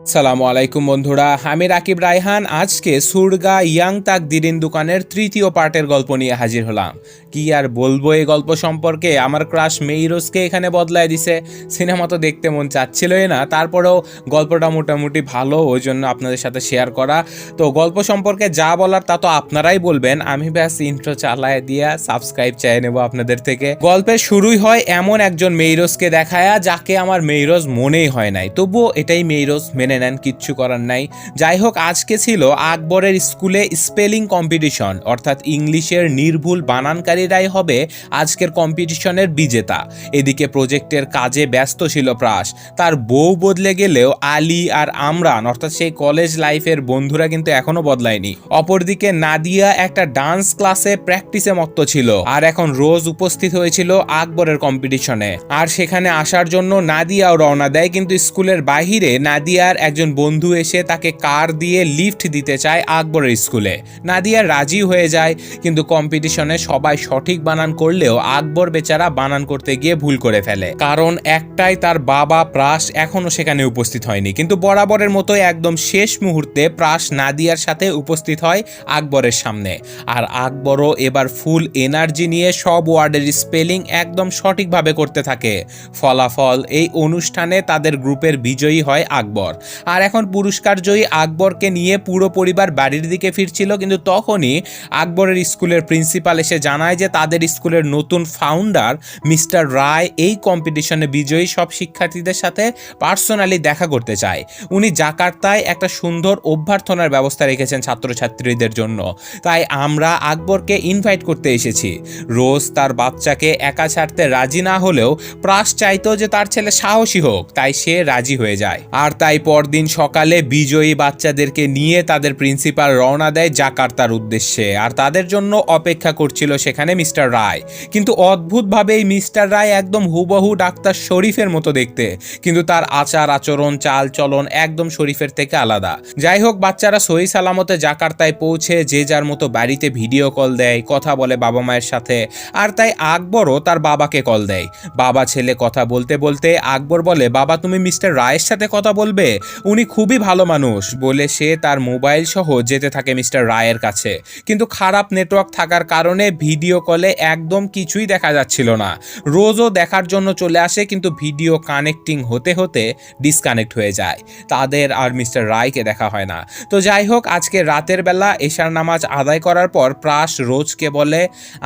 সালামু আলাইকুম বন্ধুরা, আমি রাকিব রায়হান। আজকে সুরগা ইয়াং তাক দিরিন দোকানের তৃতীয় পার্টের গল্প নিয়ে হাজির হলাম। কি আর বলবো এই গল্প সম্পর্কে, আমার ক্রাশ মেইরোজকে এখানে বদলায় দিছে। সিনেমা তো দেখতে মন চাচ্ছিলই না, তারপরেও গল্পটা মোটামুটি ভালো, ওই জন্য আপনাদের সাথে শেয়ার করা। তো গল্প সম্পর্কে যা বলার তা তো আপনারাই বলবেন, আমি ব্যাস ইন্ট্রো চালায় দিয়া সাবস্ক্রাইব চাই নেব আপনাদের থেকে। গল্পের শুরুই হয় এমন একজন মেইরোজকে দেখায়া যাকে আমার মেইরোজ মনেই হয় নাই, তবুও এটাই মেইরোজ, মেনে নেন, কিচ্ছু করার নাই। যাই হোক, আজকে ছিল আকবরের স্কুলে স্পেলিং কম্পিটিশন, অর্থাৎ ইংলিশের নির্ভুল বানানকারীরাই হবে আজকের কম্পিটিশনের বিজেতা। এদিকে প্রজেক্টের কাজে ব্যস্ত ছিল প্রাস। তার বউ বদলে গেলেও আলী আর আমরান, অর্থাৎ সেই কলেজ লাইফের বন্ধুরা কিন্তু এখনো বদলায়নি। অপরদিকে নাদিয়া একটা ডান্স ক্লাসে প্র্যাকটিসে মত্ত ছিল, আর এখন রোজ উপস্থিত হয়েছিল আকবরের কম্পিটিশনে। আর সেখানে আসার জন্য নাদিয়াও রওনা দেয়, কিন্তু স্কুলের বাহিরে নাদিয়ার একজন বন্ধু এসে তাকে কার দিয়ে লিফট দিতে চায় আকবরের স্কুলে। নাদিয়া রাজি হয়ে যায়, কিন্তু কম্পিটিশনে সবাই সঠিক বানান করলেও আকবর বেচারা বানান করতে গিয়ে ভুল করে ফেলে। কারণ একটাই, তার বাবা প্রাস এখনো সেখানে উপস্থিত হয়নি। কিন্তু বরাবরের মতোই একদম শেষ মুহূর্তে প্রাস নাদিয়ার সাথে উপস্থিত হয় আকবরের সামনে। আর আকবরও এবার ফুল এনার্জি নিয়ে সব ওয়ার্ডের স্পেলিং একদম সঠিকভাবে করতে থাকে। ফলাফল, এই অনুষ্ঠানে তাদের গ্রুপের বিজয়ী হয় আকবর। আর এখন পুরস্কার জয়ী আকবরকে নিয়ে পুরো পরিবার বাড়ির দিকে ফিরছিল, কিন্তু তখনই আকবরের স্কুলের প্রিন্সিপাল এসে জানায় যে তাদের স্কুলের নতুন ফাউন্ডার মিস্টার রায় এই কম্পিটিশনে বিজয়ী সব শিক্ষার্থীদের সাথে পার্সোনালি দেখা করতে চায়। উনি জাকার্তায় একটা সুন্দর অভ্যর্থনার ব্যবস্থা রেখেছেন ছাত্রছাত্রীদের জন্য, তাই আমরা আকবরকে ইনভাইট করতে এসেছি। রোজ তার বাচ্চাকে একা ছাড়তে রাজি না হলেও প্রাস চাইতো যে তার ছেলে সাহসী হোক, তাই সে রাজি হয়ে যায়। আর তাই পরদিন সকালে বিজয়ী বাচ্চাদেরকে নিয়ে তাদের প্রিন্সিপাল রওনা দেয় জাকার্তার উদ্দেশ্যে। আর তাদের জন্য অপেক্ষা করছিল সেখানে মিস্টার রায়। কিন্তু অদ্ভুতভাবে এই মিস্টার রায় একদম হুবহু ডাক্তার শরীফের মতো দেখতে, কিন্তু তার আচার আচরণ চাল চলন একদম শরীফের থেকে আলাদা। যাই হোক, বাচ্চারা সহি সালামতে জাকার্তায় পৌঁছে যে যার মতো বাড়িতে ভিডিও কল দেয়, কথা বলে বাবা মায়ের সাথে। আর তাই আকবরও তার বাবাকে কল দেয়। বাবা ছেলে কথা বলতে বলতে আকবর বলে, বাবা তুমি মিস্টার রায়ের সাথে কথা বলবে, উনি খুবই ভালো মানুষ, বলে সে তার মোবাইল সহ যেতে থাকে মিস্টার রায়ের কাছে। কিন্তু খারাপ নেটওয়ার্ক থাকার কারণে ভিডিও কলে একদম কিছুই দেখা যাচ্ছিল না। রোজও দেখার জন্য চলে আসে, কিন্তু ভিডিও কানেক্টিং হতে হতে ডিসকানেক্ট হয়ে যায়। তাদের আর মিস্টার রায়কে দেখা হয় না। তো যাই হোক, আজকে রাতের বেলা এশার নামাজ আদায় করার পর প্রাস রোজকে বলে,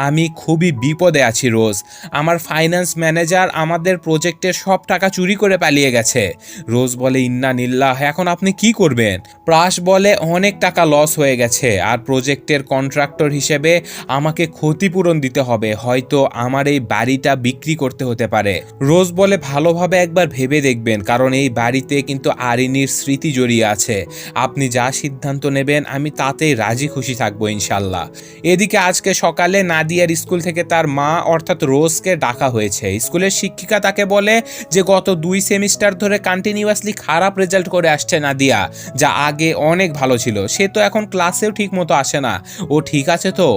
আমি খুবই বিপদে আছি রোজ, আমার ফাইন্যান্স ম্যানেজার আমাদের প্রজেক্টের সব টাকা চুরি করে পালিয়ে গেছে। রোজ বলে, ইন্না নিল্লাহ, এখন আপনি কি করবেন? প্রাস বলে, অনেক টাকা লস হয়ে গেছে, আর প্রজেক্টের কন্ট্রাক্টর হিসেবে আমাকে ক্ষতিপূরণ দিতে হবে, হয়তো আমার এই বাড়িটা বিক্রি করতে হতে পারে। রোজ বলে, ভালোভাবে একবার ভেবে দেখবেন, কারণ এই বাড়িতে কিন্তু আরিনীর স্মৃতি জড়িয়ে আছে। আপনি যা সিদ্ধান্ত নেবেন আমি তাতেই রাজি খুশি থাকবো ইনশাল্লাহ। এদিকে আজকে সকালে নাদিয়ার স্কুল থেকে তার মা অর্থাৎ রোজকে ডাকা হয়েছে। স্কুলের শিক্ষিকা তাকে বলে যে গত 2 সেমিস্টার ধরে কন্টিনিউয়াসলি খারাপ রেজাল্ট করে আসছে নাদিয়া, যা আগে অনেক ভালো ছিল। সে তো এখন ক্লাসেও ঠিক মতো আসে না, ও ঠিক আছে তো?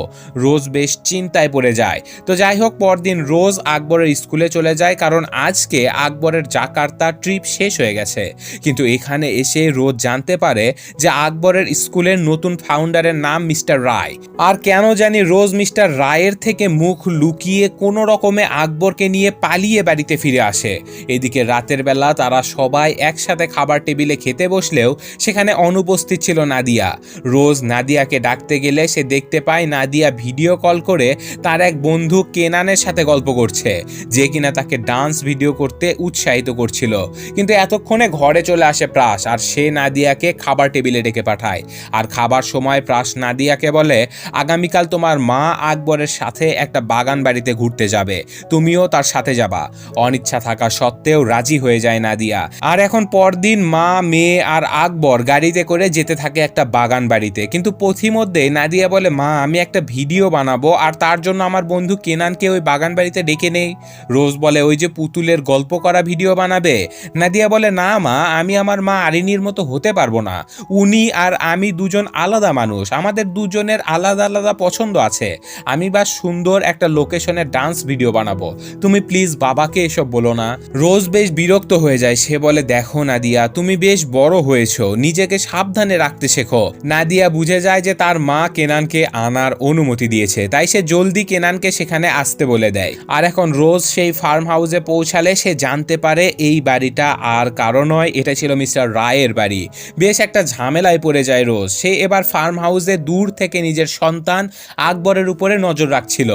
রোজ বেশ চিন্তায় পড়ে যায়। তো যাই হোক, পরদিন রোজ আকবরের স্কুলে চলে যায়, কারণ আজকে আকবরের জাকার্তা ট্রিপ শেষ হয়ে গেছে। কিন্তু এখানে এসে রোজ জানতে পারে যে আকবরের স্কুলের নতুন ফাউন্ডারের নাম মিস্টার রায়। আর কেন জানি রোজ মিস্টার রায়ের থেকে মুখ লুকিয়ে কোনো রকমে আকবরকে নিয়ে পালিয়ে বাড়িতে ফিরে আসে। এদিকে রাতের বেলা তারা সবাই একসাথে খাবার টেবিলে খেতে বসলেও সেখানে অনুপস্থিত ছিল নাদিয়া। রোজ নাদিয়াকে ডাকতে গেলে সে দেখতে পায় নাদিয়া ভিডিও কল করে তার এক বন্ধু কেনানের সাথে গল্প করছে, যে কিনা তাকে ডান্স ভিডিও করতে উৎসাহিত করছিল। কিন্তু এতক্ষণে ঘরে চলে আসে প্রাস, আর সে নাদিয়াকে খাবার টেবিলে ডেকে পাঠায়। আর খাবার সময় প্রাস নাদিয়াকে বলে, আগামীকাল তোমার মা আকবরের সাথে একটা বাগান বাড়িতে ঘুরতে যাবে, তুমিও তার সাথে যাবা। অনিচ্ছা থাকা সত্ত্বেও রাজি হয়ে যায় নাদিয়া। আর এখন পরদিন মা, মেয়ে আর আকবর গাড়িতে করে যেতে থাকে একটা বাগান বাড়িতে। কিন্তু পথিমধ্যে নাদিয়া বলে, মা আমি একটা ভিডিও বানাবো, আর তার জন্য আমার বন্ধু কেনানকে ওই বাগান বাড়িতে ডেকে নেই। রোজ বলে, ওই যে পুতুলের গল্প করা ভিডিও বানাবে? নাদিয়া বলে, না মা, আমি আমার মা আরিনীর মতো হতে পারবো না। উনি আর আমি দুজন আলাদা মানুষ, আমাদের দুজনের আলাদা আলাদা পছন্দ আছে। আমি বা সুন্দর একটা লোকেশনের ডান্স ভিডিও বানাবো, তুমি প্লিজ বাবাকে এসব বলো না। রোজ বেশ বিরক্ত হয়ে যায়। সে বলে, দেখো নাদিয়া, তুমি তুমি বেশ বড় হয়েছো, নিজেকে সাবধানে রাখতে শেখো। নাদিয়া বুঝে যায় যে তার মা কেনানকে আনার অনুমতি দিয়েছে, তাই সে জলদি কেনানকে সেখানে আসতে বলে দেয়। আর এখন রোজ সেই ফার্ম হাউসে পৌঁছালে সে জানতে পারে এই বাড়িটা আর কারো নয়, এটা ছিল মিস্টার রায়ের বাড়ি। বেশ একটা ঝামেলায় পড়ে যায় রোজ। সে এবার ফার্ম হাউসে দূর থেকে নিজের সন্তান আকবরের উপরে নজর রাখছিল,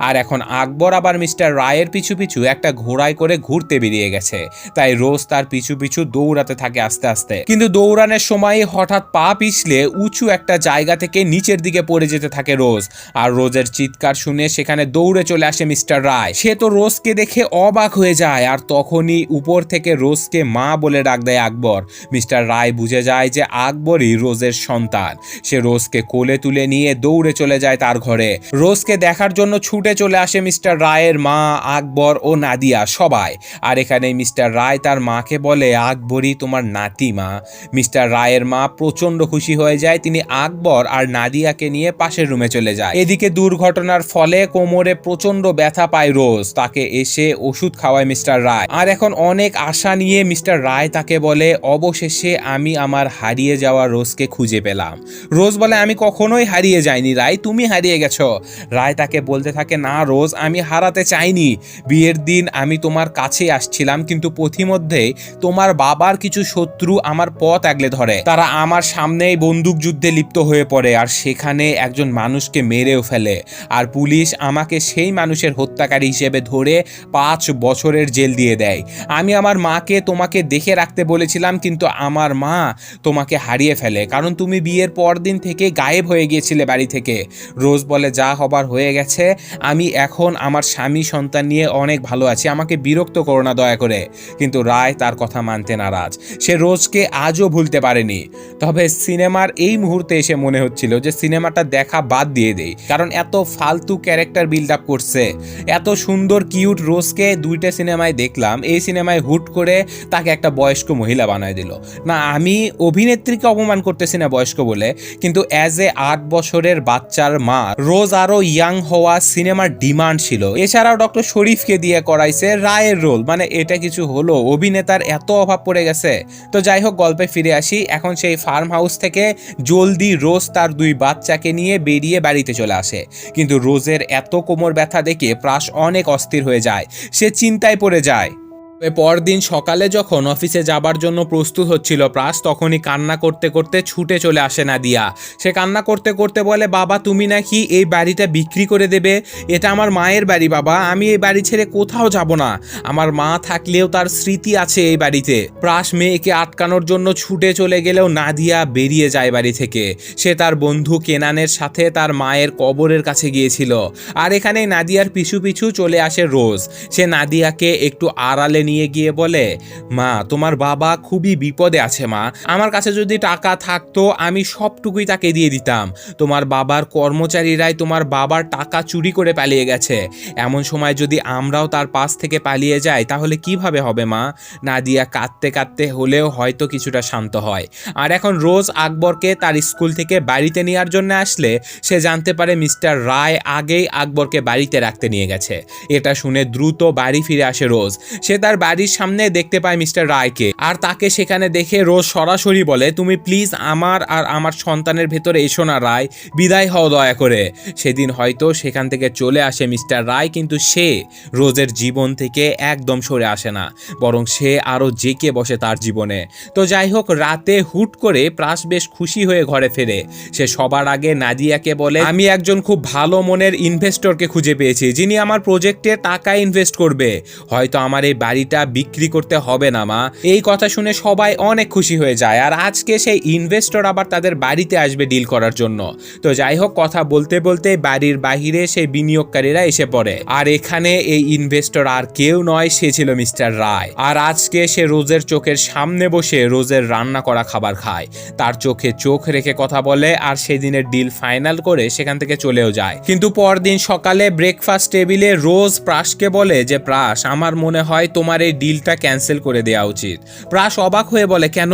আর এখন আকবর আবার মিস্টার রায়ের পিছু পিছু একটা ঘোড়ায় করে ঘুরতে বেরিয়ে গেছে। তাই রোজ তার পিছু পিছু দৌড়াতে থাকে আস্তে আস্তে, কিন্তু দৌড়ানোর সময় হঠাৎ পা পিছলে উঁচু একটা জায়গা থেকে নিচের দিকে পড়ে যেতে থাকে রোজ। আর রোজের চিৎকার শুনে সেখানে দৌড়ে চলে আসে মিস্টার রায়। সে তো রোজকে দেখে অবাক হয়ে যায়, আর তখনই উপর থেকে রোজকে মা বলে ডাক দেয় আকবর। মিস্টার রায় বুঝে যায় যে আকবরই রোজের সন্তান। সে রোজকে কোলে তুলে নিয়ে দৌড়ে চলে যায় তার ঘরে। রোজকে দেখার জন্য ছুটে চলে আসে মিস্টার রায়ের মা, আকবর ও নাদিয়া সবাই। আর এখানে মিস্টার রায় তার মাকে বলে, আকবরই তোমার নাতি মা। মিস্টার রায়ের মা প্রচন্ড খুশি হয়ে যায়। তিনি আকবর আর নাদিয়াকে নিয়ে পাশের রুমে চলে যায়। এদিকে দুর্ঘটনার ফলে কোমরে প্রচন্ড ব্যথা পায় রোজ। তাকে এসে ওষুধ খাওয়ায় মিস্টার রায়। আর এখন অনেক আশা নিয়ে মিস্টার রায় তাকে বলে, অবশেষে আমি আমার হারিয়ে যাওয়া রোজকে খুঁজে পেলাম। রোজ বলে, আমি কখনোই হারিয়ে যাইনি রায়, তুমি হারিয়ে গেছো। রায় তাকে বলতে থাকে, না রোজ, আমি হারাতে চাইনি। বিয়ের দিন আমি তোমার কাছে আসছিলাম, কিন্তু পথিমধ্যে তোমার বাবার কিছু শত্রু আমার পথ আগলে ধরে। তারা আমার সামনেই বন্দুক যুদ্ধে লিপ্ত হয়ে পড়ে, আর সেখানে একজন মানুষকে মেরেও ফেলে। আর পুলিশ আমাকে সেই মানুষের হত্যাকারী হিসেবে ধরে 5 বছরের জেল দিয়ে দেয়। আমি আমার মাকে তোমাকে দেখে রাখতে বলেছিলাম, কিন্তু আমার মা তোমাকে হারিয়ে ফেলে, কারণ তুমি বিয়ের পর দিন থেকে গায়েব হয়ে গিয়েছিলে বাড়ি থেকে। রোজ বলে, যা হবার হয়ে গেছে, আমি এখন আমার স্বামী সন্তান নিয়ে অনেক ভালো আছি, আমাকে বিরক্ত করো না দয়া করে। কিন্তু রায় তার কথা মানতে নারাজ। সে রোজকে আজও ভুলতে পারেনি। তবে সিনেমার এই মুহূর্তে এসে মনে হচ্ছিল যে সিনেমাটা দেখা বাদ দিয়ে দেই, কারণ এত ফালতু ক্যারেক্টার বিল্ড আপ করছে। এত সুন্দর কিউট রোজকে 2টা সিনেমায় দেখলাম, এই সিনেমায় হুট করে তাকে একটা বয়স্ক মহিলা বানায় দিল। না, আমি অভিনেত্রীকে অপমান করতেছি না বয়স্ক বলে, কিন্তু অ্যাজ এ 8 বছরের বাচ্চার মা রোজ আরো ইয়াং হওয়া সিনেমার ডিমান্ড ছিল। এছাড়াও ডক্টর শরীফকে দিয়ে করাইছে রায়ের রোল, মানে এটা কিছু হলো? অভিনেতার এত অভাব পড়ে গেছে। তো যাই হোক, গল্পে ফিরে আসি। এখন সেই ফার্ম হাউস থেকে জলদি রোজ তার 2 বাচ্চাকে নিয়ে বেরিয়ে বাড়িতে চলে আসে, কিন্তু রোজের এত কোমর ব্যথা দেখে প্রাস অনেক অস্থির হয়ে যায়। সে চিন্তায় পড়ে যায়। পরদিন সকালে যখন অফিসে যাবার জন্য প্রস্তুত হচ্ছিল প্রাস, তখনই কান্না করতে করতে ছুটে চলে আসে নাদিয়া। সে কান্না করতে করতে বলে, বাবা তুমি নাকি এই বাড়িটা বিক্রি করে দেবে? এটা আমার মায়ের বাড়ি বাবা, আমি এই বাড়ি ছেড়ে কোথাও যাব না। আমার মা থাকলেও তার স্মৃতি আছে এই বাড়িতে। প্রাস মেয়েকে আটকানোর জন্য ছুটে চলে গেলেও নাদিয়া বেরিয়ে যায় বাড়ি থেকে। সে তার বন্ধু কেনানের সাথে তার মায়ের কবরের কাছে গিয়েছিল। আর এখানে নাদিয়ার পিছু পিছু চলে আসে রোজ। সে নাদিয়াকে একটু আড়ালে নিয়ে গিয়ে বলে, মা তোমার বাবা খুবই বিপদে আছে মা, আমার কাছে যদি টাকা থাকতো আমি সবটুকুই তাকে দিয়ে দিতাম। তোমার বাবার কর্মচারীরাই তোমার বাবার টাকা চুরি করে পালিয়ে গেছে। এমন সময় যদি আমরাও তার পাশ থেকে পালিয়ে যাই তাহলে কিভাবে হবে মা? নাদিয়া কাঁদতে কাঁদতে হলেও হয়তো কিছুটা শান্ত হয়। আর এখন রোজ আকবরকে তার স্কুল থেকে বাড়িতে নেওয়ার জন্য আসলে সে জানতে পারে মিস্টার রায় আগেই আকবরকে বাড়িতে রাখতে নিয়ে গেছে। এটা শুনে দ্রুত বাড়ি ফিরে আসে রোজ। সে তার বাড়ির সামনে দেখতে পায় মিস্টার রায়কে, আর তাকে সেখানে দেখে রোজ সরাসরি বলে, তুমি প্লিজ আমার আর আমার সন্তানের ভেতরে এসো না রায়, বিদায় হও দয়া করে। সেদিন হয়তো সেখান থেকে চলে আসে মিস্টার রায়, কিন্তু সে রোজের জীবন থেকে একদম সরে আসে না, বরং সে আরো জেকে বসে তার জীবনে। তো যাই হোক, রাতে হুট করে প্রাস বেশ খুশি হয়ে ঘরে ফেরে। সে সবার আগে নাদিয়াকে বলে, আমি একজন খুব ভালো মনের ইনভেস্টরকে খুঁজে পেয়েছি, যিনি আমার প্রজেক্টে টাকা ইনভেস্ট করবে। হয়তো আমার এই বাড়িটা বিক্রি করতে হবে না মা। এই কথা শুনে সবাই অনেক খুশি হয়ে যায়, আর আজকে সেই ইনভেস্টর আবার তাদের বাড়িতে আসবে ডিল করার জন্য। তো যাই হোক, কথা বলতে বলতে বাড়ির বাহিরে সেই বিনিয়োগকারীরা এসে পড়ে, আর এখানে এই ইনভেস্টর আর কেউ নয়, সে ছিল মিস্টার রায়। আর আজকে সে রোজের চোখের সামনে বসে রোজের রান্না করা খাবার খায়, তার চোখে চোখ রেখে কথা বলে, আর সেদিনের ডিল ফাইনাল করে সেখান থেকে চলেও যায়। কিন্তু পরদিন সকালে ব্রেকফাস্ট টেবিলে রোজ প্রাসকে বলে যে, প্রাস আমার মনে হয় তোমার তোমার এই ডিলটা ক্যান্সেল করে দেওয়া উচিত। প্রাস অবাক হয়ে বলে কেন,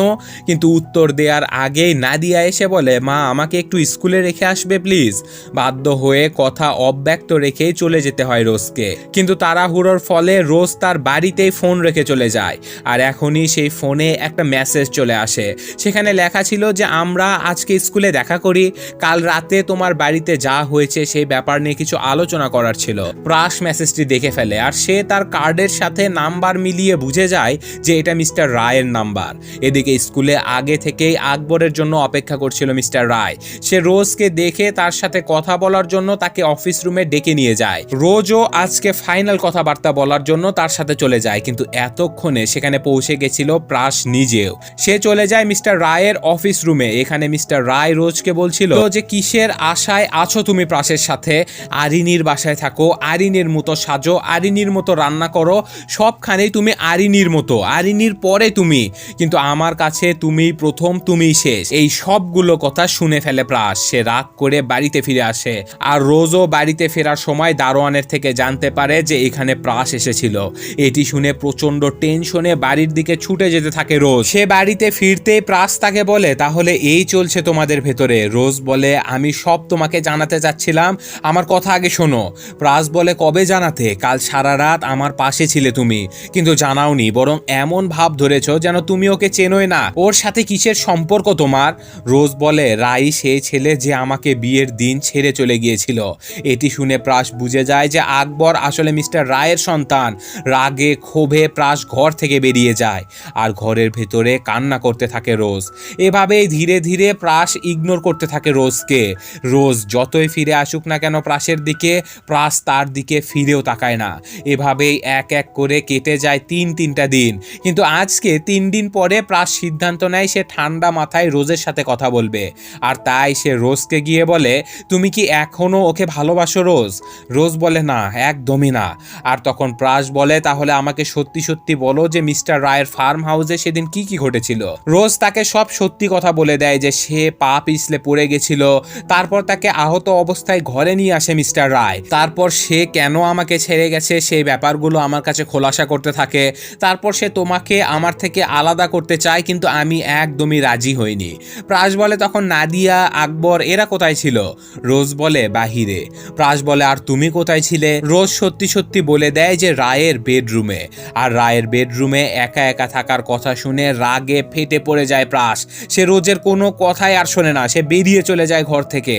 কিন্তু উত্তর দেওয়ার আগেই নাদিয়া এসে বলে মা আমাকে একটু স্কুলে রেখে আসবে প্লিজ। বাধ্য হয়ে কথা অব্যক্ত রেখেই চলে যেতে হয় রোজকে, কিন্তু তাড়াহুড়োর ফলে রোজ তার বাড়িতেই ফোন রেখে চলে যায়। আর এখনই সেই ফোনে একটা মেসেজ চলে আসে, সেখানে লেখা ছিল যে আমরা আজকে স্কুলে দেখা করি, কাল রাতে তোমার বাড়িতে যা হয়েছে সেই ব্যাপার নিয়ে কিছু আলোচনা করার ছিল। প্রাস মেসেজটি দেখে ফেলে আর সে তার কার্ডের সাথে নাম্বার মিলিয়ে বুঝে যায় যে এটা মিস্টার রায়ের নাম্বার। এদিকে স্কুলে আগে থেকেই আকবরের জন্য অপেক্ষা করছিল মিস্টার রায়। সে রোজকে দেখে তার সাথে কথা বলার জন্য তাকে অফিস রুমে ডেকে নিয়ে যায়। রোজও আজকে ফাইনাল কথাবার্তা বলার জন্য তার সাথে চলে যায়, কিন্তু এতক্ষণে সেখানে পৌঁছে গেছিল প্রাস নিজেও। সে চলে যায় মিস্টার রায়ের অফিস রুমে। এখানে মিস্টার রায় রোজকে বলছিল যে কিসের আশায় আছো তুমি প্রাসের সাথে, আরিনীর বাসায় থাকো, আরিনীর মতো সাজো, আরিনীর মতো রান্না করো, সবখানেই তুমি আরিনীর মতো, আরিনীর পরে তুমি, কিন্তু আমার কাছে তুমি প্রথম, তুমিই শেষ। এই সবগুলো কথা শুনে ফেলে প্রাস। সে রাগ করে বাড়িতে ফিরে আসে আর রোজও বাড়িতে ফেরার সময় দারোয়ানের থেকে জানতে পারে যে এখানে প্রাস এসেছিল। এটি শুনে প্রচন্ড টেনশনে বাড়ির দিকে ছুটে যেতে থাকে রোজ। সে বাড়িতে ফিরতেই প্রাস তাকে বলে তাহলে এই চলছে তোমাদের ভেতরে। রোজ বলে আমি সব তোমাকে জানাতে চাচ্ছিলাম, আমার কথা আগে শোনো। প্রাস বলে কবে জানাতে, কাল সারা রাত আমার পাশে ছিলে তুমি, কিন্তু জানাওনি, বরং এমন ভাব ধরেছো যেন তুমি ওকে চেনোই না। ওর সাথে কিসের সম্পর্ক তোমার? রোজ বলে রাই সেই ছেলে যে আমাকে বিয়ের দিন ছেড়ে চলে গিয়েছিল। এটি শুনে প্রাস বুঝে যায় যে আকবর আসলে মিস্টার রায়ের সন্তান। রাগে ক্ষোভে প্রাস ঘর থেকে বেরিয়ে যায় আর ঘরের ভেতরে কান্না করতে থাকে রোজ। এভাবেই ধীরে ধীরে প্রাস ইগনোর করতে থাকে রোজকে। রোজ যতই ফিরে আসুক না কেন প্রাসের দিকে, প্রাস তার দিকে ফিরেও তাকায় না। এভাবেই এক এক করে কেটে যায় তিনটা দিন। কিন্তু আজকে 3 দিন পরে প্রাস সিদ্ধান্ত নেয় সে ঠান্ডা মাথায় রোজের সাথে কথা বলবে। আর তাই সে রোজকে গিয়ে বলে তুমি কি এখনো ওকে ভালোবাসো রোজ? রোজ বলে না, একদমই না। আর তখন প্রাস বলে তাহলে আমাকে সত্যি সত্যি বলো যে মিস্টার রায়ের ফার্ম হাউসে সেদিন কি কি ঘটেছিল। রোজ তাকে সব সত্যি কথা বলে দেয় যে সে পা পিছলে পড়ে গেছিল, তারপর তাকে আহত অবস্থায় ঘরে নিয়ে আসে মিস্টার রায়, তারপর সে কেন আমাকে ছেড়ে গেছে সেই ব্যাপারগুলো আমার কাছে খোলাসা করতে থাকে, তারপর সে তোমাকে আমার থেকে আলাদা করতে চায়, কিন্তু আমি একদমই রাজি হইনি। প্রাস বলে তখন নাদিয়া, আকবর এরা কোথায় ছিল? রোজ বলে বাহিরে। প্রাস বলে আর তুমি কোথায় ছিলে? রোজ সত্যি সত্যি বলে দেয় যে রায়ের বেডরুমে। আর রায়ের বেডরুমে একা একা থাকার কথা শুনে রাগে ফেটে পড়ে যায় প্রাস। সে রোজের কোনো কথাই আর শোনে না, সে বেরিয়ে চলে যায় ঘর থেকে।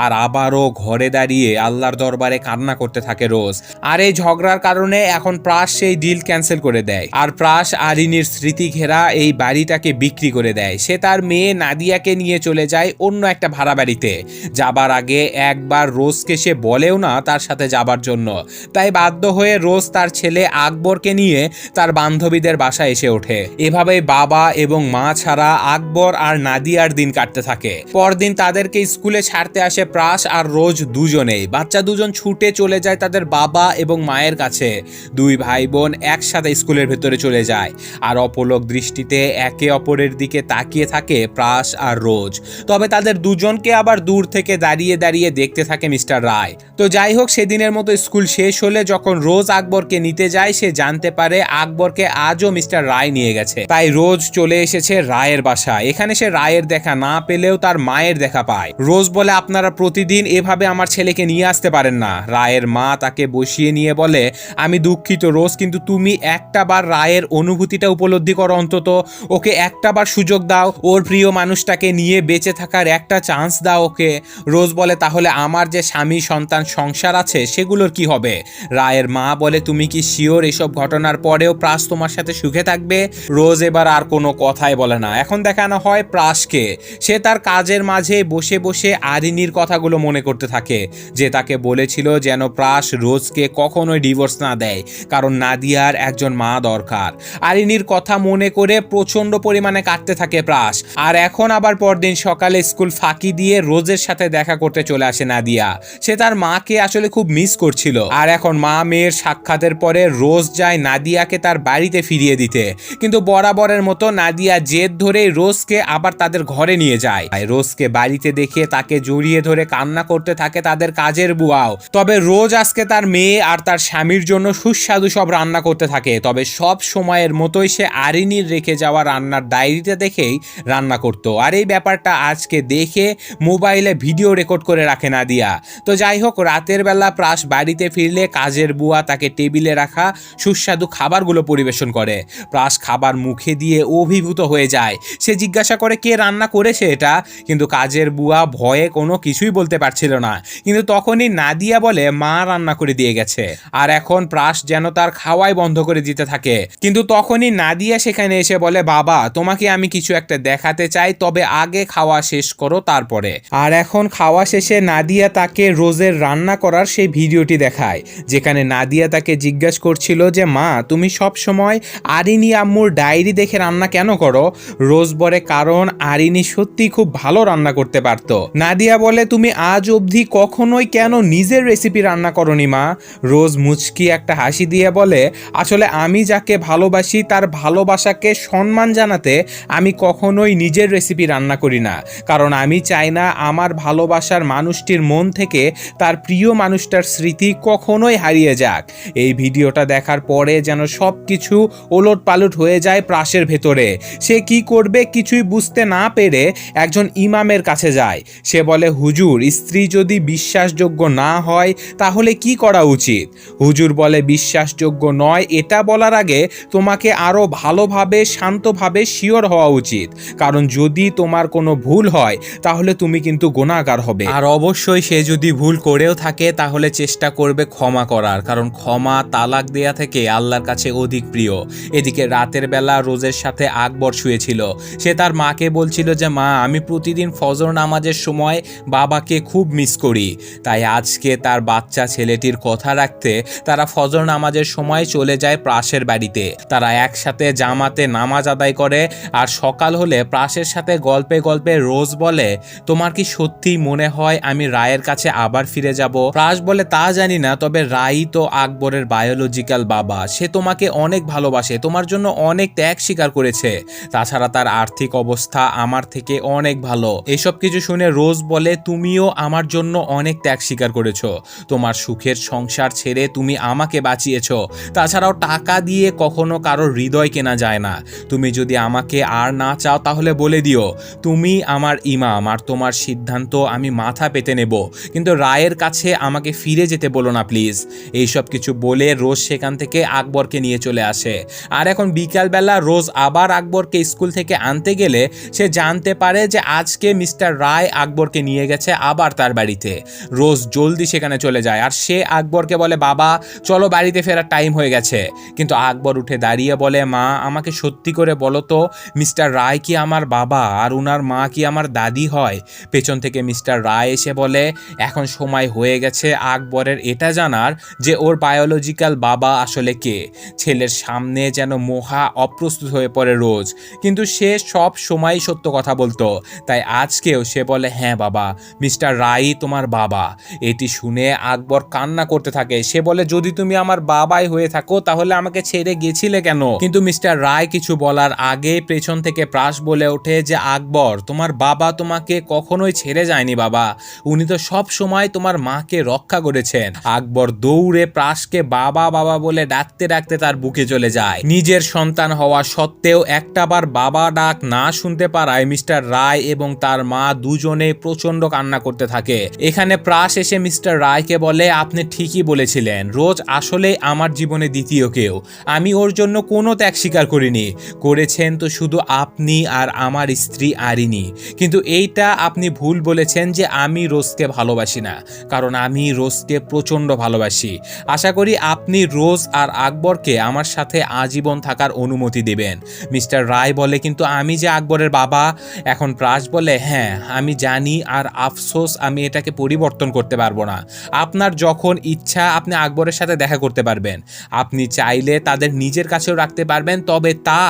আর আবারও ঘরে দাঁড়িয়ে আল্লাহর দরবারে কান্না করতে থাকে রোজ। আর এই ঝগড়ার কারণে এখন প্রাস সেই ডিল ক্যান্সেল করে দেয় আর প্রাস আরিনীর স্মৃতি ঘেরা এই বাড়িটাকে বিক্রি করে দেয়। সে তার মেয়ে নাদিয়াকে নিয়ে চলে যায় অন্য একটা ভাড়া বাড়িতে। যাবার আগে একবার রোজকে সে বলেও না তার সাথে যাবার জন্য, তাই বাধ্য হয়ে রোজ তার ছেলে আকবরকে নিয়ে তার বান্ধবীদের বাসায় এসে ওঠে। এভাবেই বাবা এবং মা ছাড়া আকবর আর নাদিয়ার দিন কাটতে থাকে। পরদিন তাদেরকে স্কুলে ছাড়তে আসে প্রাস আর রোজ দুজনেই। বাচ্চা দুজন ছুটে চলে যায় তাদের বাবা এবং মায়ের কাছে। দুই ভাই বোন একসাথে স্কুলের ভেতরে চলে যায় আর অপলক দৃষ্টিতে একে অপরের দিকে তাকিয়ে থাকে প্রাস আর রোজ। তবে তাদের দুজনকে আবার দূর থেকে দাঁড়িয়ে দাঁড়িয়ে দেখতে থাকে মিস্টার রায়। তো যাই হোক, সেদিনের মতো স্কুল শেষ হলে যখন রোজ আকবরকে নিতে যায় সে জানতে পারে আকবরকে আজও মিস্টার রায় নিয়ে গেছে। তাই রোজ চলে এসেছে রায়ের বাসায়। এখানে সে রায়ের দেখা না পেলেও তার মায়ের দেখা পায়। রোজ বলে আপনারা প্রতিদিন এভাবে আমার ছেলেকে নিয়ে আসতে পারেন না। রায়ের মা তাকে বসিয়ে নিয়ে বলে আমি দুঃখিত রোজ, কিন্তু তুমি একটা বার রায়ের অনুভূতিটা উপলব্ধি করো, অন্তত ওকে একটা বার সুযোগ দাও, ওর প্রিয় মানুষটাকে নিয়ে বেঁচে থাকার একটা চান্স দাও ওকে। রোজ বলে তাহলে আমার যে স্বামী সন্তান সংসার আছে সেগুলোর কি হবে? রায়ের মা বলে তুমি কি শিওর এসব ঘটনার পরেও প্রাস তোমার সাথে সুখে থাকবে? রোজ এবার আর কোনো কথাই বলে না। এখন দেখানো হয় প্রাসকে। সে তার কাজের মাঝে বসে বসে আরিনীর কথাগুলো মনে করতে থাকে, যে তাকে বলেছিল যেন প্রাস রোজকে কখনোই ডিভোর্স না দেয়, কারণ নাদিয়ার একজন মা দরকার। আরিনীর কথা মনে করে প্রচন্ড পরিমাণে কাটতে থাকে প্রাস। আর এখন আবার পরদিন সকালে স্কুল ফাঁকি দিয়ে রোজের সাথে দেখা করতে চলে আসে নাদিয়া। সে তার মাকে আসলে খুব মিস করছিল। আর এখন মা মেয়ের সাক্ষাতের পরে রোজ যায় নাদিয়াকে তার বাড়িতে ফিরিয়ে দিতে, কিন্তু বরাবরের মতো নাদিয়া জেদ ধরে রোজকে আবার তাদের ঘরে নিয়ে যায়। রোজকে বাড়িতে দেখে তাকে জড়িয়ে ধরে কান্না করতে থাকে তাদের কাজের বুয়াও। তবে রোজ আজকে তার মেয়ে আর তার স্বামীর জন্য সুস্বাদু সব রান্না করতে করতে থাকে, তবে সব সময়ের মতোই সে আরিনীর রেখে যাওয়া রান্নার ডায়েরিটা দেখেই রান্না করতো। আর এই ব্যাপারটা আজকে দেখে মোবাইলে ভিডিও রেকর্ড করে রাখে নাদিয়া। তো যাই হোক, রাতের বেলা প্রাস বাড়িতে ফিরলে কাজের বুয়া তাকে টেবিলে রাখা সুস্বাদু খাবারগুলো পরিবেশন করে। প্রাস খাবার মুখে দিয়ে অভিভূত হয়ে যায়। সে জিজ্ঞাসা করে কে রান্না করেছে এটা, কিন্তু কাজের বুয়া ভয়ে কোনো কিছুই বলতে পারছিল না। কিন্তু তখনই নাদিয়া বলে মা রান্না করে দিয়ে গেছে। আর এখন প্রাস যেন তার খাওয়াই বন্ধ করে দিতে থাকে। কিন্তু তখনই নাদিয়া সেখানে এসে বলে, বাবা তোমাকে আমি কিছু একটা দেখাতে চাই, তবে আগে খাওয়া শেষ করো তারপরে। আর এখন খাওয়া শেষে নাদিয়া তাকে রোজের রান্না করার সেই ভিডিওটি দেখায়, যেখানে নাদিয়া তাকে জিজ্ঞাসা করছিল যে মা তুমি সব সময় আরিনী আম্মুর ডায়েরি দেখে রান্না কেন করো? রোজ বলে কারণ আরিনী সত্যি খুব ভালো রান্না করতে পারতো। নাদিয়া বলে তুমি আজ অবধি কখনোই কেন নিজের রেসিপি রান্না করনি মা? রোজ মুচকি একটা হাসি দিয়ে বলে, আসলে আমি যাকে ভালোবাসি তার ভালোবাসাকে সম্মান জানাতে আমি কখনোই নিজের রেসিপি রান্না করি না, কারণ আমি চাই না আমার ভালোবাসার মানুষটির মন থেকে তার প্রিয় মানুষটার স্মৃতি কখনোই হারিয়ে যাক। এই ভিডিওটা দেখার পরে যেন সব কিছু ওলট পালট হয়ে যায় প্রাসের ভেতরে। সে কি করবে কিছুই বুঝতে না পেরে একজন ইমামের কাছে যায়। সে বলে, হুজুর স্ত্রী যদি বিশ্বাসযোগ্য না হয় তাহলে কি করা উচিত? হুজুর বলে, বিশ্বাসযোগ্য নয় এটা বলার আগে তোমাকে আরো ভালোভাবে শান্তভাবে শিওর হওয়া উচিত, কারণ যদি তোমার কোনো ভুল হয় তাহলে তুমি কিন্তু গুনাহগার হবে। আর অবশ্যই সে যদি ভুল করেও থাকে তাহলে চেষ্টা করবে ক্ষমা করার, কারণ ক্ষমা তালাক দেয়া থেকে আল্লাহর কাছে অধিক প্রিয়। এদিকে রাতের বেলা রোজের সাথে আকবর শুয়েছিল। সে তার মাকে বলছিল যে মা আমি প্রতিদিন ফজর নামাজের সময় বাবাকে খুব মিস করি। তাই আজকে তার বাচ্চা ছেলেটির কথা রাখতে তারা ফজর নামাজের সময় চলে যায় প্রাসের বাড়িতে। তারা একসাথে জামাতে নামাজ আদায় করে। আর সকাল হলে প্রাসের সাথে গল্পে গল্পে রোজ বলে, তোমার কি সত্যিই মনে হয় আমি রায়ের কাছে আবার ফিরে যাব? প্রাস বলে, তা জানি না, তবে রাই তো আকবরের বায়োলজিক্যাল বাবা, সে তোমাকে অনেক ভালোবাসে, তোমার জন্য অনেক ত্যাগ স্বীকার করেছে, তাছাড়া তার আর্থিক অবস্থা আমার থেকে অনেক ভালো। এসব কিছু শুনে রোজ বলে, তুমিও আমার জন্য অনেক ত্যাগ স্বীকার করেছো, তোমার সুখের সংসার ছেড়ে তুমি আমাকে বাঁচিয়েছো, তাছাড়াও টাকা দিয়ে কখনো কারোর হৃদয় কেনা যায় না। তুমি যদি আমাকে আর না চাও তাহলে বলে দিও, তুমি আমার ইমাম আর তোমার সিদ্ধান্ত আমি মাথা পেতে নেব, কিন্তু রায়ের কাছে আমাকে ফিরে যেতে বলো না প্লিজ। এইসব কিছু বলে রোজ সেখান থেকে আকবরকে নিয়ে চলে আসে। আর এখন বিকালবেলা রোজ আবার আকবরকে স্কুল থেকে আনতে গেলে সে জানতে পারে যে আজকে মিস্টার রায় আকবরকে নিয়ে গেছে আবার তার বাড়িতে। রোজ জলদি সেখানে চলে যায় আর সে আকবরকে বলে, বাবা চলো বাড়িতে ফেরার টাইম হয়ে গেছে। কিন্তু আকবর উঠে দাঁড়িয়ে বলে, মা আমাকে সত্যি করে বলো তো, মিস্টার রায় কি আমার বাবা আর উনার মা কি আমার দাদি হয়? পেছন থেকে মিস্টার রায় এসে বলে, এখন সময় হয়ে গেছে আকবরের এটা জানার যে ওর বায়োলজিক্যাল বাবা আসলে কে। ছেলের সামনে যেন মহা অপ্রস্তুত হয়ে পড়ে রোজ, কিন্তু সে সব সময় সত্য কথা বলতো। তাই আজকেও সে বলে, হ্যাঁ বাবা, মিস্টার রায় তোমার বাবা। এটি শুনে আকবর কান্না করতে থাকে। সে বলে, যদি তুমি আমার বাবাই হয়ে থাকো তাহলে আমাকে ছেড়ে গেছিলে কেন? কিন্তু মিস্টার রায় কিছু বলার আগে পেছন থেকে প্রাস বলে ওঠে যে আকবর তোমার বাবা তোমাকে কখনোই ছেড়ে যায়নি বাবা, উনি তো সব সময় তোমার মাকে রক্ষা করেছেন। আকবর দৌড়ে প্রাসকে বাবা বাবা বলে ডাকতে ডাকতে তার বুকে চলে যায়। নিজের সন্তান হওয়া সত্ত্বেও একটাবার বাবা ডাক না শুনতে পারায় মিস্টার রায় এবং তার মা দুজনে প্রচন্ড কান্না করতে থাকে। এখানে প্রাস এসে মিস্টার রায়কে বলে, আপনি ঠিকই বলেছিলেন, রোজ আসলে আমার জীবনে দ্বিতীয় কেউ, আমি ওর জন্য কোনো ত্যাগ স্বীকার করিনি, করেছেন তো শুধু আপনি আর আমার স্ত্রী আরিনী। কিন্তু এইটা আপনি ভুল বলেছেন যে আমি রোজকে ভালোবাসি না, কারণ আমি রোজকে প্রচন্ড ভালোবাসি। আশা করি আপনি রোজ আর আকবরকে আমার সাথে আজীবন থাকার অনুমতি দেবেন। মিস্টার রায় বলে, কিন্তু আমি যে আকবরের বাবা। এখন প্রাস বলে, হ্যাঁ আমি জানি, আর আফসোস আমি এটাকে পরিবর্তন করতে পারবো না। আপনার যখন ইচ্ছা আপনি আকবরের সাথে দেখা করতে পারবেন, আপনি চাইলে তাদের নিজের কাছেও রাখতে পারবেন, তবে তা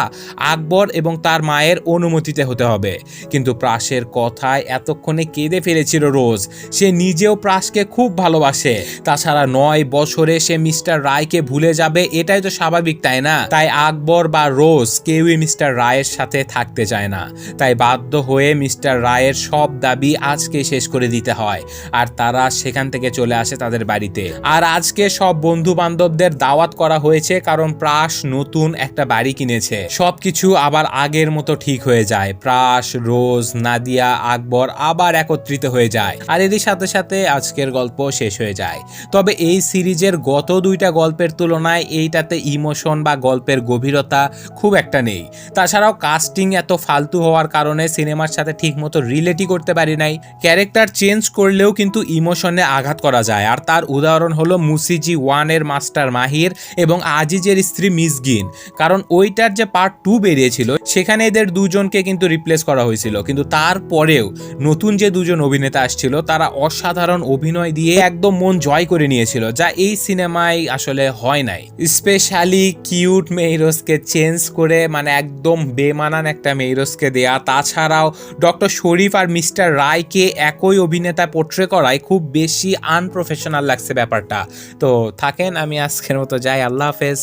আকবর এবং তার মায়ের অনুমতিতে হতে হবে। কিন্তু প্রাসের কথায় এতক্ষণে কেঁদে ফেলেছিল রোজ। সে নিজেও প্রাসকে খুব ভালোবাসে, তাছাড়া 9 বছরে সে মিস্টার রায়কে ভুলে যাবে এটাই তো স্বাভাবিক, তাই না? তাই আকবর বা রোজ কেউই মিস্টার রায়ের সাথে থাকতে চায় না। তাই বাধ্য হয়ে মিস্টার রায়ের সব দাবি আজকে শেষ করে দিতে হয়। আর তারা সেখান থেকে চলে আসে তাদের বাড়িতে। আর আজকে সব বন্ধু বান্ধবদের দাওয়াত করা হয়েছে কারণ প্রাস নতুন একটা বাড়ি কিনেছে। সবকিছু আবার আগের মতো ঠিক হয়ে যায়। প্রাস, রোজ, নাদিয়া, আকবর আবার একত্রিত হয়ে যায়, আর এরই সাথে সাথে আজকের গল্প শেষ হয়ে যায়। তবে এই সিরিজের গত দুইটা গল্পের তুলনায় এইটাতে ইমোশন বা গল্পের গভীরতা খুব একটা নেই। তাছাড়াও কাস্টিং এত ফালতু হওয়ার কারণে সিনেমার সাথে ঠিকমতো রিলেটই করতে পারি নাই। ক্যারেক্টার চেঞ্জ করলেও কিন্তু ইমোশনে আঘাত করা যায়, আর তার উদাহরণ হলো মুসিজি 1 এর মাস্টার মাহির এবং আজিজের স্ত্রী মিসগিন। কারণ ওইটার যে পার্ট 2 বেরিয়েছিল সেখানে এদের দুজনকে কিন্তু রিপ্লেস করা হয়েছিল, কিন্তু তারপরেও নতুন যে দুজন অভিনেতা আসছিল তারা অসাধারণ অভিনয় দিয়ে একদম মন জয় করে নিয়েছিল, যা এই সিনেমায় আসলে হয় নাই। স্পেশালি কিউট মেইরোসকে চেঞ্জ করে মানে একদম বেমানান একটা মেইরোসকে দেয়া, তাছাড়াও ডক্টর শরীফ আর মিস্টার রায়কে একই অভিনেতা পোট্রে করায় খুব বেশি আনপ্রফেশনাল লাগছে ব্যাপারটা। তো থাকেন, আমি আজকের মতো যাই, আল্লাহ হাফেজ।